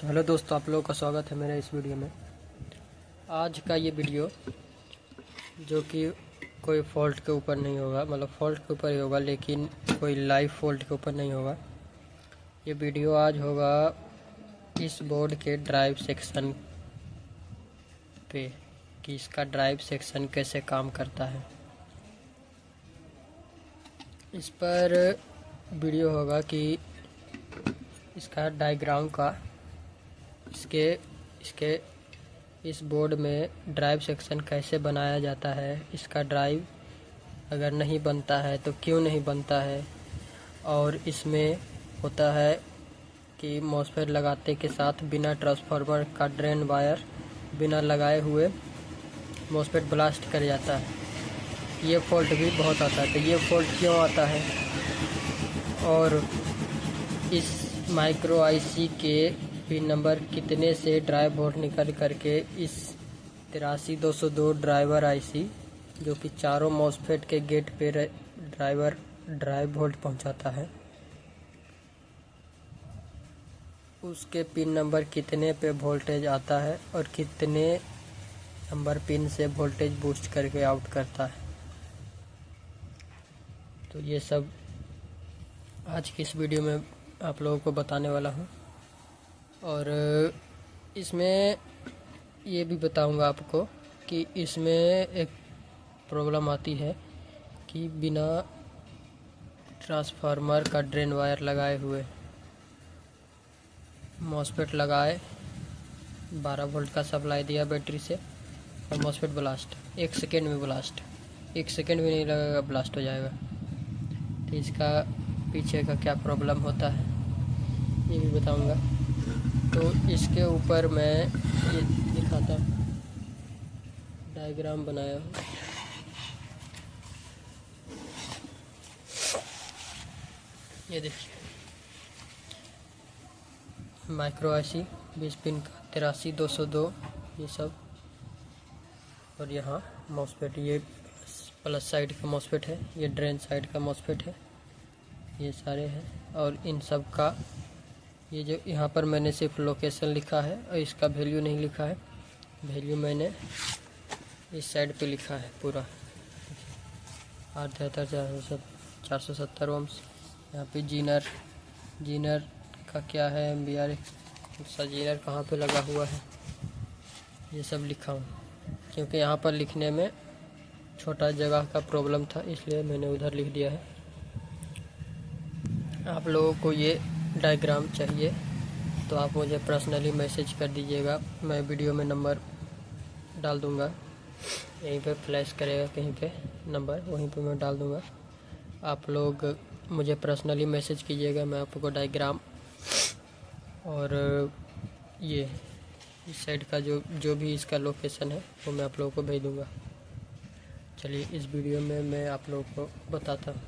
तो हेलो दोस्तों, आप लोगों का स्वागत है मेरे इस वीडियो में। आज का ये वीडियो जो कि कोई फॉल्ट के ऊपर नहीं होगा, मतलब फॉल्ट के ऊपर ही होगा लेकिन कोई लाइव फॉल्ट के ऊपर नहीं होगा। ये वीडियो आज होगा इस बोर्ड के ड्राइव सेक्शन पे कि इसका ड्राइव सेक्शन कैसे काम करता है। इस पर वीडियो होगा कि इसका डायग्राम का इसके इस बोर्ड में ड्राइव सेक्शन कैसे बनाया जाता है, इसका ड्राइव अगर नहीं बनता है तो क्यों नहीं बनता है, और इसमें होता है कि मॉसफेट लगाते के साथ बिना ट्रांसफार्मर का ड्रेन वायर बिना लगाए हुए मॉसफेट ब्लास्ट कर जाता है। ये फॉल्ट भी बहुत आता है। तो ये फॉल्ट क्यों आता है और इस माइक्रो आईसी के पिन नंबर कितने से ड्राइव वोल्ट निकल करके इस 83202 ड्राइवर आईसी जो कि चारों मॉसफेट के गेट पे ड्राइव वोल्ट पहुंचाता है, उसके पिन नंबर कितने पे वोल्टेज आता है और कितने नंबर पिन से वोल्टेज बूस्ट करके आउट करता है। तो ये सब आज की इस वीडियो में आप लोगों को बताने वाला हूँ। और इसमें ये भी बताऊंगा आपको कि इसमें एक प्रॉब्लम आती है कि बिना ट्रांसफार्मर का ड्रेन वायर लगाए हुए मॉसफेट लगाए 12 वोल्ट का सप्लाई दिया बैटरी से और मॉसफेट ब्लास्ट 1 सेकेंड में ब्लास्ट 1 सेकेंड भी नहीं लगेगा, ब्लास्ट हो जाएगा। तो इसका पीछे का क्या प्रॉब्लम होता है ये भी बताऊंगा। तो इसके ऊपर मैं ये दिखाता हूँ, डायग्राम बनाया हूँ। ये देखिए माइक्रो आईसी 20 पिन का 83202 ये सब, और यहाँ मॉसफेट, ये प्लस साइड का मॉसफेट है, ये ड्रेन साइड का मॉसफेट है, ये सारे हैं। और इन सब का ये जो यहाँ पर मैंने सिर्फ लोकेशन लिखा है और इसका वैल्यू नहीं लिखा है। वैल्यू मैंने इस साइड पे लिखा है पूरा 470 ओम्स। यहाँ पे जीनर का क्या है, MBR सा जीनर कहाँ पे लगा हुआ है ये सब लिखा हूँ, क्योंकि यहाँ पर लिखने में छोटा जगह का प्रॉब्लम था इसलिए मैंने उधर लिख दिया है। आप लोगों को ये डायग्राम चाहिए तो आप मुझे पर्सनली मैसेज कर दीजिएगा, मैं वीडियो में नंबर डाल दूंगा, यहीं पे फ्लैश करेगा कहीं पे नंबर, वहीं पे मैं डाल दूंगा। आप लोग मुझे पर्सनली मैसेज कीजिएगा, मैं आपको डायग्राम और ये इस साइड का जो भी इसका लोकेशन है वो मैं आप लोगों को भेज दूंगा। चलिए इस वीडियो में मैं आप लोगों को बताता हूँ।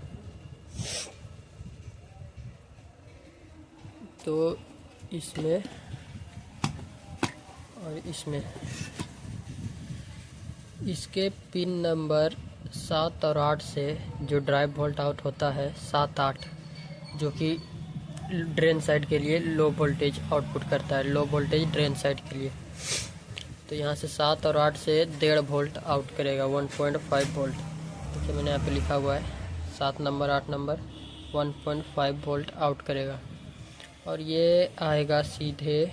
तो इसमें और इसमें इसके पिन नंबर 7 और 8 से जो ड्राइव वोल्ट आउट होता है 7-8, जो कि ड्रेन साइड के लिए लो वोल्टेज आउटपुट करता है, लो वोल्टेज ड्रेन साइड के लिए। तो यहाँ से 7 और 8 से 1.5 वोल्ट आउट करेगा, 1.5 वोल्ट। देखिए मैंने यहाँ पे लिखा हुआ है 7 नंबर 8 नंबर 1.5 वोल्ट आउट करेगा। और ये आएगा सीधे,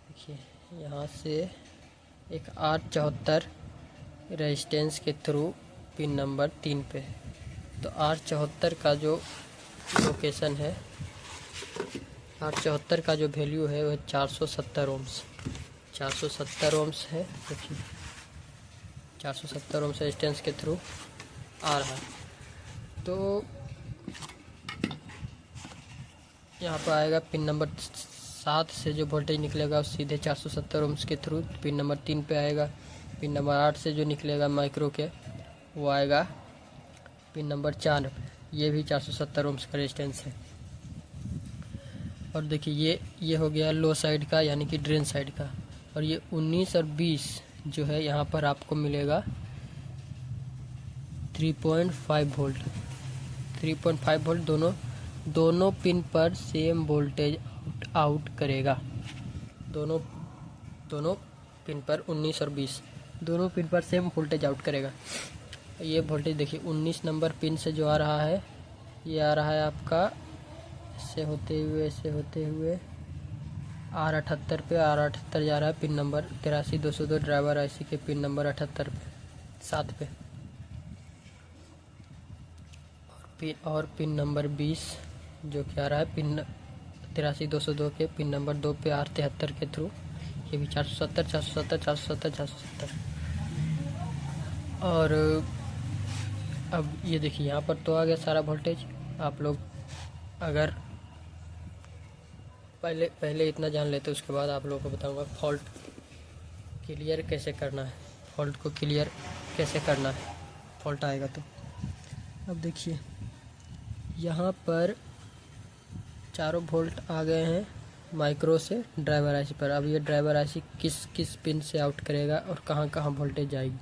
देखिए यहाँ से एक 874 रेजिस्टेंस के थ्रू पिन नंबर 3 पे। तो 874 का जो लोकेशन है, 874 का जो वैल्यू है वह 470 ओम्स 470 ओम्स है। देखिए 470 ओम्स रेजिस्टेंस के थ्रू आ रहा है। तो यहाँ पर आएगा पिन नंबर 7 से जो वोल्टेज निकलेगा सीधे 470 ओम्स के थ्रू पिन नंबर 3 पे आएगा। पिन नंबर 8 से जो निकलेगा माइक्रो के वो आएगा पिन नंबर 4 पे, ये भी 470 ओम्स का रेजिस्टेंस है। और देखिए ये हो गया लो साइड का यानी कि ड्रेन साइड का। और ये 19 और 20 जो है यहाँ पर आपको मिलेगा 3.5 वोल्ट 3.5 वोल्ट दोनों पिन पर सेम वोल्टेज आउट करेगा। दोनों दोनों पिन पर 19 और 20 दोनों पिन पर सेम वोल्टेज आउट करेगा। ये वोल्टेज देखिए 19 नंबर पिन से जो आ रहा है, ये आ रहा है आपका ऐसे होते हुए R78 पे। R78 जा रहा है पिन नंबर 83202 ड्राइवर IC के पिन नंबर 78 पे 7 पे। और पिन नंबर 20 जो कि आ रहा है पिन 83202 के पिन नंबर 2 पे R73 के थ्रू। ये भी 470 470 470 470। और अब ये देखिए यहाँ पर तो आ गया सारा वोल्टेज। आप लोग अगर पहले इतना जान लेते, उसके बाद आप लोगों को बताऊंगा फॉल्ट क्लियर कैसे करना है, फॉल्ट को क्लियर कैसे करना है फॉल्ट आएगा तो। अब देखिए यहाँ पर चारों वोल्ट आ गए हैं माइक्रो से ड्राइवर IC पर। अब ये ड्राइवर IC किस किस पिन से आउट करेगा और कहाँ कहाँ वोल्टेज जाएगी,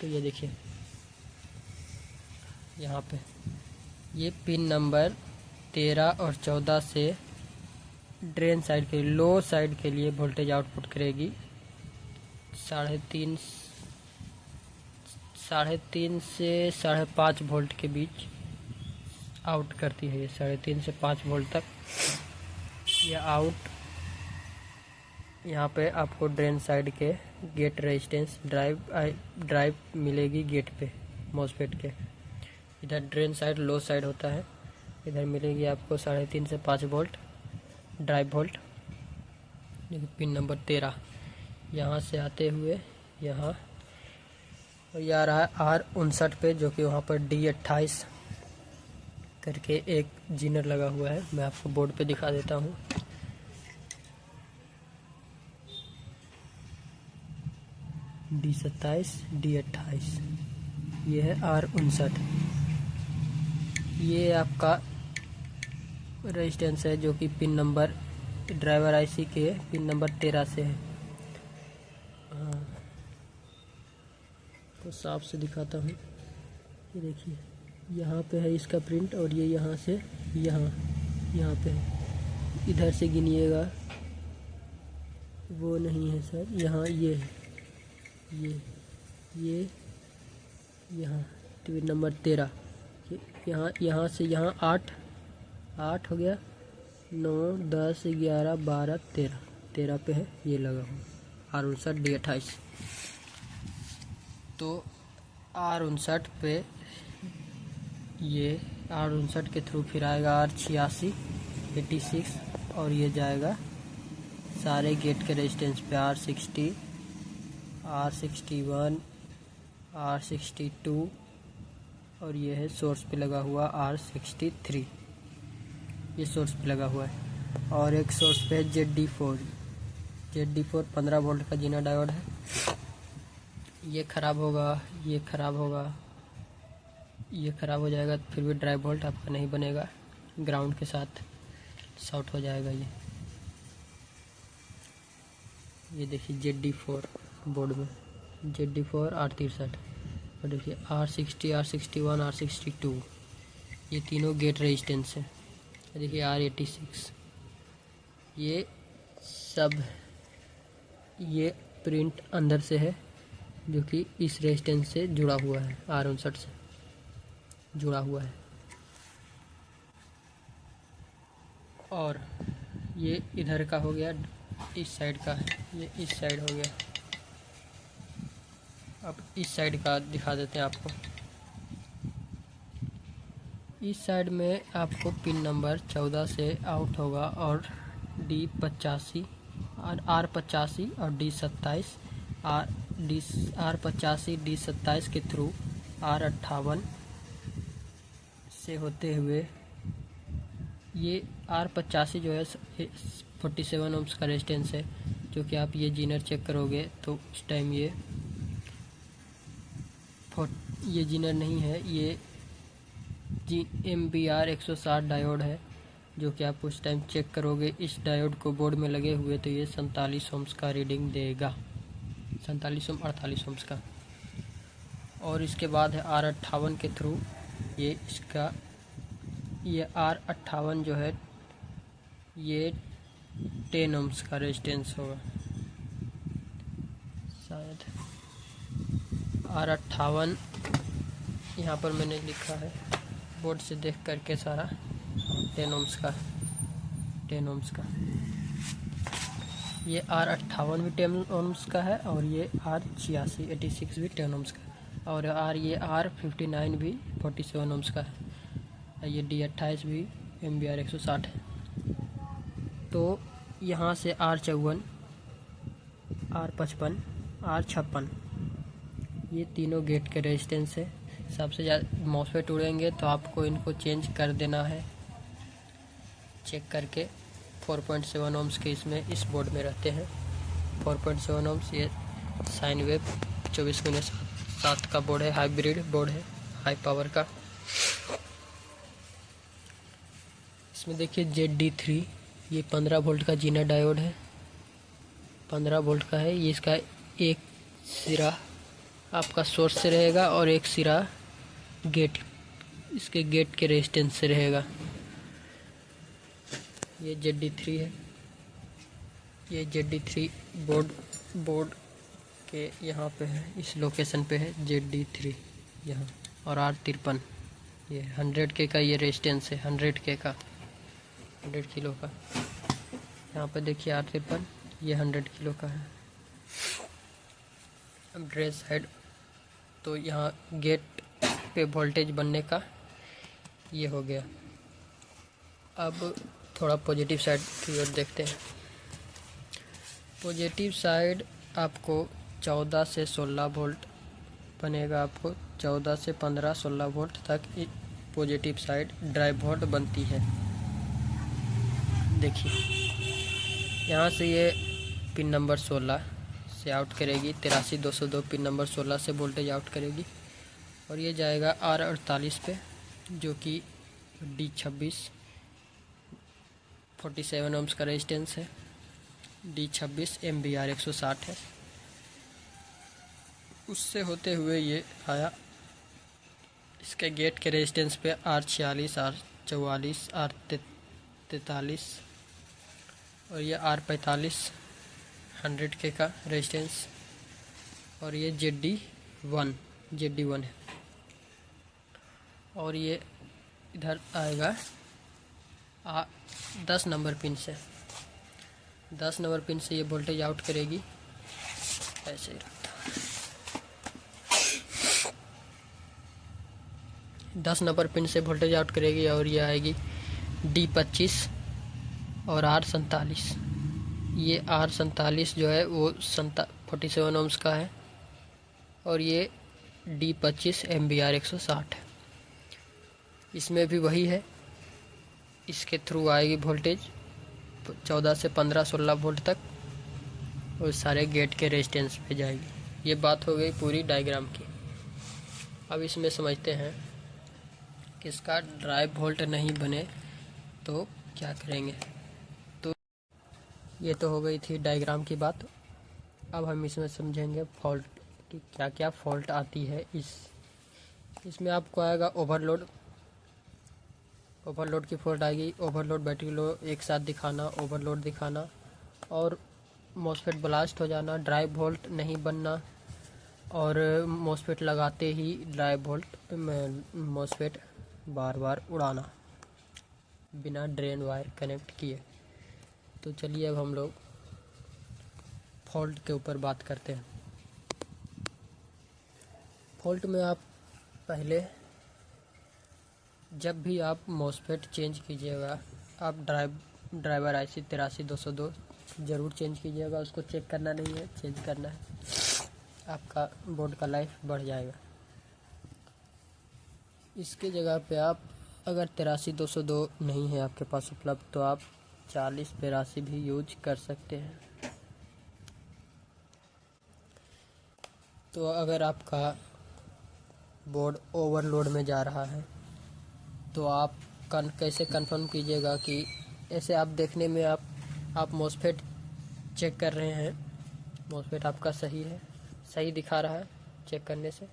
तो ये देखिए यहाँ पे ये पिन नंबर 13 और 14 से ड्रेन साइड के लो साइड के लिए वोल्टेज आउटपुट करेगी 3.5 से 5.5 वोल्ट के बीच आउट करती है। ये 3.5 से 5 वोल्ट तक यह आउट। यहाँ पे आपको ड्रेन साइड के गेट रेजिस्टेंस ड्राइव मिलेगी गेट पे मॉसफेट के। इधर ड्रेन साइड लो साइड होता है, इधर मिलेगी आपको 3.5 से 5 volt drive volt. Pin number 13 यहाँ से आते हुए यहाँ और ये आ रहा है R59 पे, जो कि वहाँ पर D28 करके एक जीनर लगा हुआ है। मैं आपको बोर्ड पे दिखा देता हूँ। D27 D28 ये है R59। ये आपका रेजिस्टेंस है जो कि पिन नंबर ड्राइवर IC के पिन नंबर 13 से है। हाँ तो साफ से दिखाता हूँ। ये देखिए यहाँ पे है इसका प्रिंट और ये यहाँ से यहाँ पे है। इधर से गिनिएगा, वो नहीं है सर, यहाँ ये है, ये यहाँ पिन नंबर 13। यहाँ से यहाँ 8 हो गया, 9 10 11 12 13 पे है ये लगा हुआ R59 D28। तो R59 पे ये R59 के थ्रू फिर आएगा R86 86 और ये जाएगा सारे गेट के रेजिस्टेंस पे R60 R61 R62 और ये है सोर्स पे लगा हुआ R63। ये सोर्स पे लगा हुआ है। और एक सोर्स पे ZD4 15 वोल्ट का जीना डायोड है। ये ख़राब होगा, ये ख़राब हो जाएगा, फिर भी ड्राइव वोल्ट आपका नहीं बनेगा, ग्राउंड के साथ शॉर्ट हो जाएगा। ये देखिए ZD4 बोर्ड में ZD4 R63 और देखिए R60 R61 R62 ये तीनों गेट रेजिस्टेंस है। देखिए R86 ये सब ये प्रिंट अंदर से है जो कि इस रेजिस्टेंस से जुड़ा हुआ है, R59 से जुड़ा हुआ है। और ये इधर का हो गया, इस साइड का है, ये इस साइड हो गया। अब इस साइड का दिखा देते हैं आपको। इस साइड में आपको पिन नंबर 14 से आउट होगा और D85 और R85 और D27 R85 D27 के थ्रू R58 से होते हुए ये R85 जो है 47 ओम्स का रेजिस्टेंस है, जो कि आप ये जीनर चेक करोगे तो उस टाइम ये जीनर नहीं है, ये MBR 160 डायोड है, जो कि आप उस टाइम चेक करोगे इस डायोड को बोर्ड में लगे हुए तो ये 47 ओम्स का रीडिंग देगा, 47 ओम 48 ओम्स का। और इसके बाद है R58 के थ्रू ये इसका ये R58 जो है ये 10 ओम्स का रेजिस्टेंस होगा शायद। R58 यहाँ पर मैंने लिखा है बोर्ड से देख करके सारा। 10 ओम्स का, 10 ओम्स का। ये R58 भी 10 ओम्स का है और ये R86 भी 10 ओम्स का, और ये R59 भी 47 ओम्स का है। ये D28 भी MBR 160 है। तो यहाँ से R54, R55, R56 ये तीनों गेट के रेजिस्टेंस है। सबसे ज़्यादा मॉसफेट उड़ेंगे तो आपको इनको चेंज कर देना है चेक करके। 4.7 ओम्स के इसमें इस बोर्ड में रहते हैं। 4.7 ओम्स ये साइन वेव 24x7 का बोर्ड है, हाइब्रिड बोर्ड है, हाई पावर का। इसमें देखिए ZD3 ये 15 वोल्ट का जीना डायोड है, 15 वोल्ट का है। ये इसका एक सिरा आपका सोर्स से रहेगा और एक सिरा गेट, इसके गेट के रेजिस्टेंस से रहेगा। ये ZD3 है। ये ZD3 बोर्ड के यहाँ पे है, इस लोकेशन पे है ZD3 यहाँ। और R53 ये 100K का ये रेजिस्टेंस है, 100K का, 100 किलो का। यहाँ पे देखिए R53 ये 100 किलो का है। अब ड्रेन साइड तो यहाँ गेट पे वोल्टेज बनने का ये हो गया। अब थोड़ा पॉजिटिव साइड की ओर देखते हैं। पॉजिटिव साइड आपको 14 से 16 वोल्ट बनेगा। आपको 14 से 15, 16 वोल्ट तक पॉजिटिव साइड ड्राइव वोल्ट बनती है। देखिए यहाँ से ये पिन नंबर 16 से आउट करेगी, 83202 पिन नंबर 16 से वोल्टेज आउट करेगी। और ये जाएगा R48 पे, जो कि D26 47 ओम्स का रेजिस्टेंस है। D26 MBR 160 है। उससे होते हुए ये आया इसके गेट के रेजिस्टेंस पे R46, R44, R43 और ये R45 100K का रेजिस्टेंस। और ये ZD1 है। और ये इधर आएगा 10 नंबर पिन से, 10 नंबर पिन से ये वोल्टेज आउट करेगी। ऐसे ही रखता हूँ। 10 नंबर पिन से वोल्टेज आउट करेगी और ये आएगी D25 और R47। ये R47 जो है वो 47 ओम्स का है और ये D25 MBR 160 है। इसमें भी वही है, इसके थ्रू आएगी वोल्टेज 14 से 15, 16 वोल्ट तक और सारे गेट के रेजिस्टेंस पे जाएगी। ये बात हो गई पूरी डायग्राम की। अब इसमें समझते हैं कि इसका ड्राइव वोल्ट नहीं बने तो क्या करेंगे। तो ये तो हो गई थी डायग्राम की बात। अब हम इसमें समझेंगे फॉल्ट कि क्या क्या फॉल्ट आती है। इसमें आपको आएगा ओवरलोड की फॉल्ट आएगी। ओवरलोड, बैटरी लो एक साथ दिखाना, ओवरलोड दिखाना और मॉसफेट ब्लास्ट हो जाना, ड्राइव वोल्ट नहीं बनना और मॉसफेट लगाते ही ड्राइव वोल्ट मॉसफेट बार बार उड़ाना बिना ड्रेन वायर कनेक्ट किए। तो चलिए अब हम लोग फॉल्ट के ऊपर बात करते हैं। फॉल्ट में आप पहले जब भी आप मॉसफेट चेंज कीजिएगा, आप ड्राइवर IC 83202 ज़रूर चेंज कीजिएगा। उसको चेक करना नहीं है, चेंज करना है, आपका बोर्ड का लाइफ बढ़ जाएगा। इसके जगह पे आप अगर 83202 नहीं है आपके पास उपलब्ध तो आप 4082 भी यूज कर सकते हैं। तो अगर आपका बोर्ड ओवरलोड में जा रहा है तो आप कैसे कंफर्म कीजिएगा कि ऐसे आप देखने में आप मॉसफेट चेक कर रहे हैं, मॉसफेट आपका सही है, सही दिखा रहा है चेक करने से,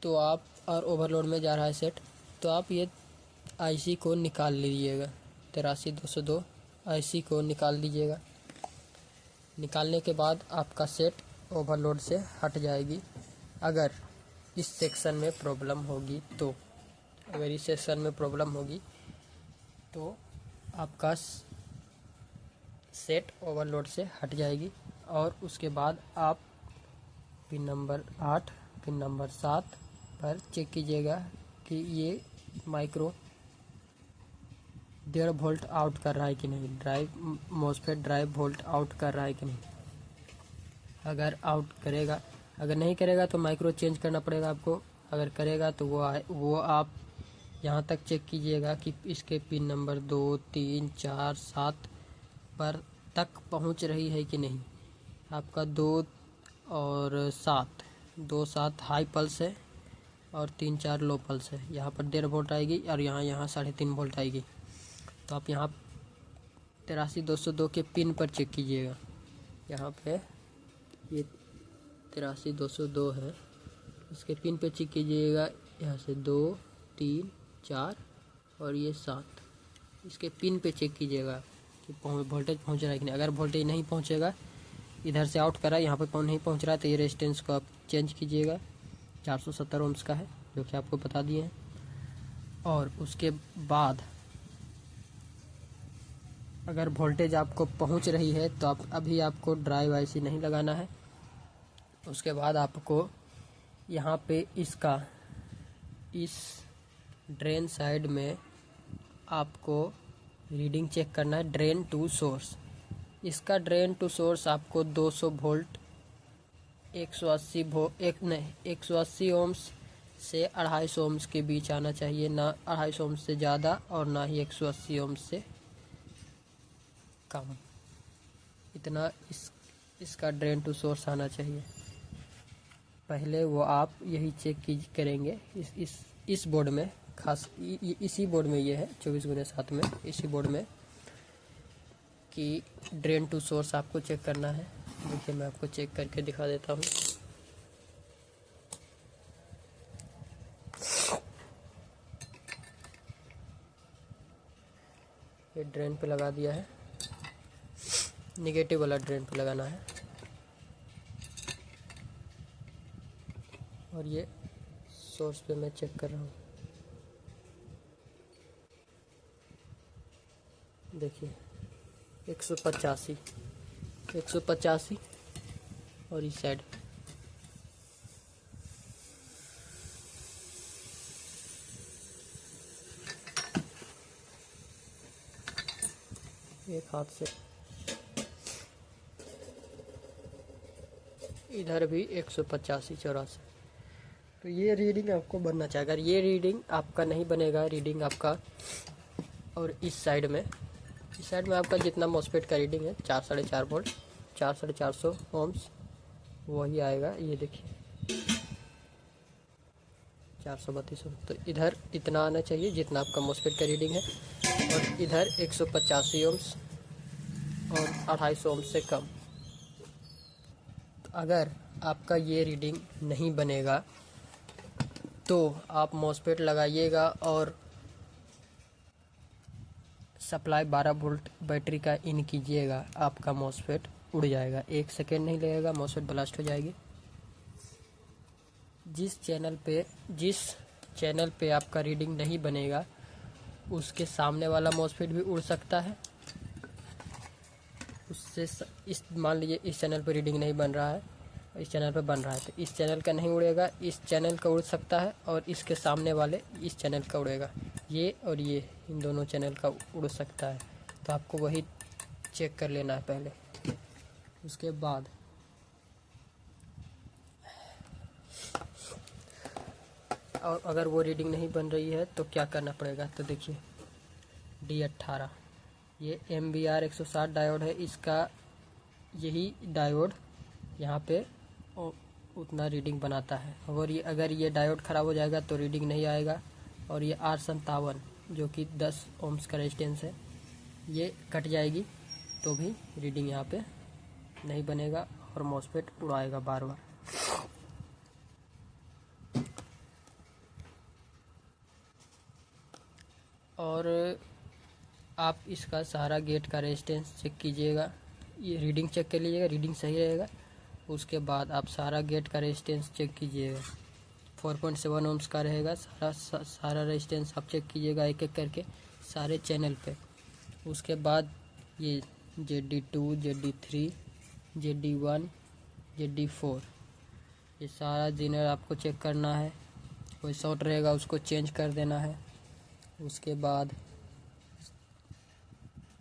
तो आप और ओवरलोड में जा रहा है सेट, तो आप ये आईसी को निकाल लीजिएगा। 83202 आईसी को निकाल लीजिएगा। निकालने के बाद आपका सेट ओवरलोड से हट जाएगी। अगर इस सेक्शन में प्रॉब्लम होगी तो आपका सेट ओवरलोड से हट जाएगी। और उसके बाद आप पिन नंबर 8 पिन नंबर 7 पर चेक कीजिएगा कि ये माइक्रो 1.5 वोल्ट आउट कर रहा है कि नहीं, drive MOSFET drive volt out कर रहा है कि नहीं। अगर आउट करेगा, अगर नहीं करेगा तो माइक्रो चेंज करना पड़ेगा आपको। अगर करेगा तो वो आप यहाँ तक चेक कीजिएगा कि इसके पिन नंबर 2, 3, 4, 7 पर तक पहुँच रही है कि नहीं। आपका 2 और 7 हाई पल्स है और 3, 4 लो पल्स है। यहाँ पर 1.5 वोल्ट आएगी और यहाँ 3.5 वोल्ट आएगी। तो आप यहाँ 83202 के पिन पर चेक कीजिएगा। यहाँ पे ये 83202 है, इसके पिन पे चेक कीजिएगा। यहाँ से 2, 3, 4 और ये 7, इसके पिन पे चेक कीजिएगा कि वोल्टेज पहुँच रहा है कि नहीं। अगर वोल्टेज नहीं पहुँचेगा, इधर से आउट करा, यहाँ पे नहीं पहुँच रहा है, तो ये रेजिस्टेंस को आप चेंज कीजिएगा। 470 ओम्स का है, जो कि आपको बता दिए हैं। और उसके बाद अगर वोल्टेज आपको पहुंच रही है तो अभी आपको ड्राइव आईसी नहीं लगाना है। उसके बाद आपको यहाँ पे इस ड्रेन साइड में आपको रीडिंग चेक करना है। ड्रेन टू सोर्स, इसका ड्रेन टू सोर्स आपको 200 वोल्ट 180 ओम्स से 250 ओम्स के बीच आना चाहिए। ना 250 ओम्स से ज़्यादा और ना ही 180 ओम्स से कम। इतना इसका ड्रेन टू सोर्स आना चाहिए। पहले वो आप यही चेक करेंगे इस बोर्ड में, खास इसी बोर्ड में ये है 24x7 में, इसी बोर्ड में कि ड्रेन टू सोर्स आपको चेक करना है। देखिए मैं आपको चेक करके दिखा देता हूँ। ये ड्रेन पे लगा दिया है, निगेटिव वाला ड्रेन पे लगाना है। और ये सोर्स पे मैं चेक कर रहा हूँ। देखिए 185 और इस साइड एक हाथ से, इधर भी 185-84। तो ये रीडिंग आपको बनना चाहिए। अगर ये रीडिंग आपका नहीं बनेगा, रीडिंग आपका, और इस साइड में आपका जितना मॉसफेट का रीडिंग है 4-4.5 वोल्ट 400-450 ओम्स वही आएगा। ये देखिए 432 ओम। तो इधर इतना आना चाहिए जितना आपका मॉसफेट का रीडिंग है, और इधर 185 ओम्स और 250 ओम्स से कम। तो अगर आपका ये रीडिंग नहीं बनेगा तो आप मॉसफेट लगाइएगा और सप्लाई 12 वोल्ट बैटरी का इन कीजिएगा। आपका मॉसफेट उड़ जाएगा, 1 सेकेंड नहीं लगेगा, मॉसफेट ब्लास्ट हो जाएगी। जिस चैनल पे आपका रीडिंग नहीं बनेगा उसके सामने वाला मॉसफेट भी उड़ सकता है। उससे मान लीजिए इस चैनल पे रीडिंग नहीं बन रहा है, इस चैनल पे बन रहा है, तो इस चैनल का नहीं उड़ेगा, इस चैनल का उड़ सकता है, और इसके सामने वाले इस चैनल का उड़ेगा। ये और ये इन दोनों चैनल का उड़ सकता है। तो आपको वही चेक कर लेना है पहले। उसके बाद और अगर वो रीडिंग नहीं बन रही है तो क्या करना पड़ेगा, तो देखिए D18 ये MBR 160 डायोड है। इसका यही डायोड यहाँ पे उतना रीडिंग बनाता है। और ये अगर ये डायोड ख़राब हो जाएगा तो रीडिंग नहीं आएगा। और ये R57 जो कि 10 ओम्स का रेजिस्टेंस है, ये कट जाएगी तो भी रीडिंग यहाँ पे नहीं बनेगा और मॉसफेट उड़ाएगा बार बार। और आप इसका सारा गेट का रेजिस्टेंस चेक कीजिएगा, ये रीडिंग चेक कर लीजिएगा, रीडिंग सही रहेगा। उसके बाद आप सारा गेट का रेजिस्टेंस चेक कीजिएगा, 4.7 ओम्स का रहेगा। सारा रेजिस्टेंस आप चेक कीजिएगा एक एक करके सारे चैनल पे। उसके बाद ये ZD2, ZD3, ZD1, ZD4 ये सारा जीनर आपको चेक करना है। कोई शॉर्ट रहेगा उसको चेंज कर देना है। उसके बाद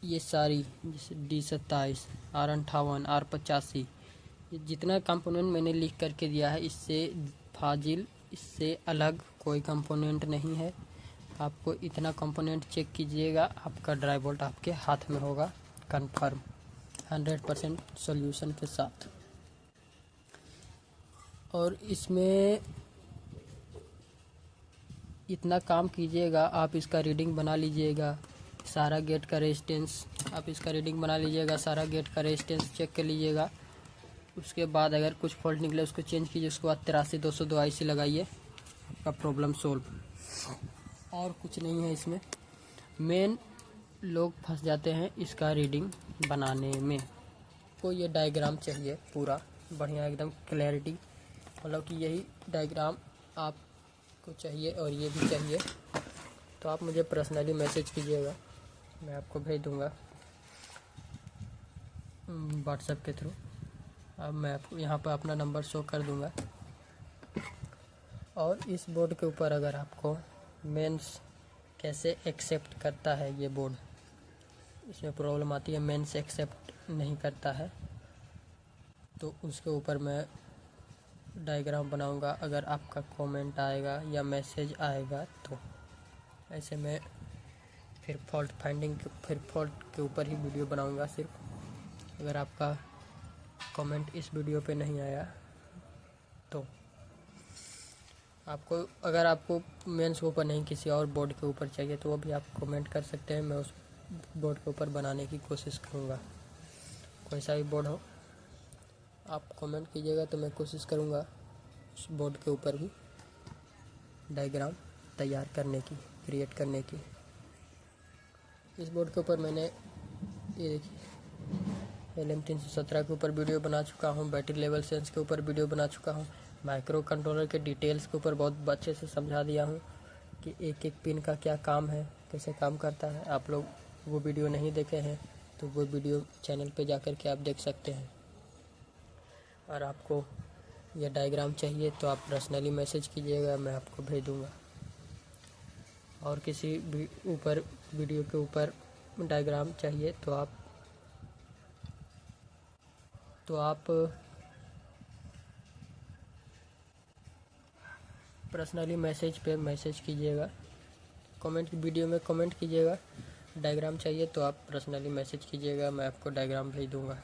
ये सारी जैसे D27, R58, R85 ये जितना कंपोनेंट मैंने लिख करके दिया है, इससे फाजिल, इससे अलग कोई कंपोनेंट नहीं है। आपको इतना कंपोनेंट चेक कीजिएगा, आपका ड्राई बोल्ट आपके हाथ में होगा कंफर्म 100% सॉल्यूशन के साथ। और इसमें इतना काम कीजिएगा, आप इसका रीडिंग बना लीजिएगा, सारा गेट का रेजिस्टेंस आप इसका रीडिंग बना लीजिएगा, सारा गेट का रेजिस्टेंस चेक कर लीजिएगा। उसके बाद अगर कुछ फॉल्ट निकले उसको चेंज कीजिए। उसके बाद 83-202 IC लगाइए, आपका प्रॉब्लम सोल्व। और कुछ नहीं है इसमें। मेन लोग फंस जाते हैं इसका रीडिंग बनाने में। को ये डायग्राम चाहिए पूरा बढ़िया एकदम क्लैरिटी, मतलब कि यही डायग्राम आपको चाहिए और ये भी चाहिए, तो आप मुझे पर्सनली मैसेज कीजिएगा, मैं आपको भेज दूँगा व्हाट्सएप के थ्रू। अब मैं आपको यहाँ पर अपना नंबर शो कर दूँगा। और इस बोर्ड के ऊपर अगर आपको मेंस कैसे एक्सेप्ट करता है, ये बोर्ड इसमें प्रॉब्लम आती है, मेंस एक्सेप्ट नहीं करता है, तो उसके ऊपर मैं डायग्राम बनाऊंगा। अगर आपका कमेंट आएगा या मैसेज आएगा तो ऐसे में फिर फॉल्ट के ऊपर ही वीडियो बनाऊंगा सिर्फ। अगर आपका कमेंट इस वीडियो पे नहीं आया तो अगर आपको मेंस के ऊपर नहीं किसी और बोर्ड के ऊपर चाहिए तो वो भी आप कमेंट कर सकते हैं, मैं उस बोर्ड के ऊपर बनाने की कोशिश करूँगा। कोई सा भी बोर्ड हो आप कमेंट कीजिएगा तो मैं कोशिश करूँगा उस बोर्ड के ऊपर भी डायग्राम तैयार करने की, क्रिएट करने की। इस बोर्ड के ऊपर मैंने ये देखिए LM317 के ऊपर वीडियो बना चुका हूँ, बैटरी लेवल सेंस के ऊपर वीडियो बना चुका हूँ, माइक्रो कंट्रोलर के डिटेल्स के ऊपर बहुत अच्छे से समझा दिया हूँ कि एक एक पिन का क्या काम है, कैसे काम करता है। आप लोग वो वीडियो नहीं देखे हैं तो वो वीडियो चैनल पे जाकर के आप देख सकते हैं। और आपको यह डायग्राम चाहिए तो आप पर्सनली मैसेज कीजिएगा, मैं आपको भेज दूँगा। और किसी भी ऊपर वीडियो के ऊपर डायग्राम चाहिए तो आप पर्सनली मैसेज कीजिएगा, वीडियो में कमेंट कीजिएगा। डायग्राम चाहिए तो आप पर्सनली मैसेज कीजिएगा, मैं आपको डायग्राम भेज दूँगा।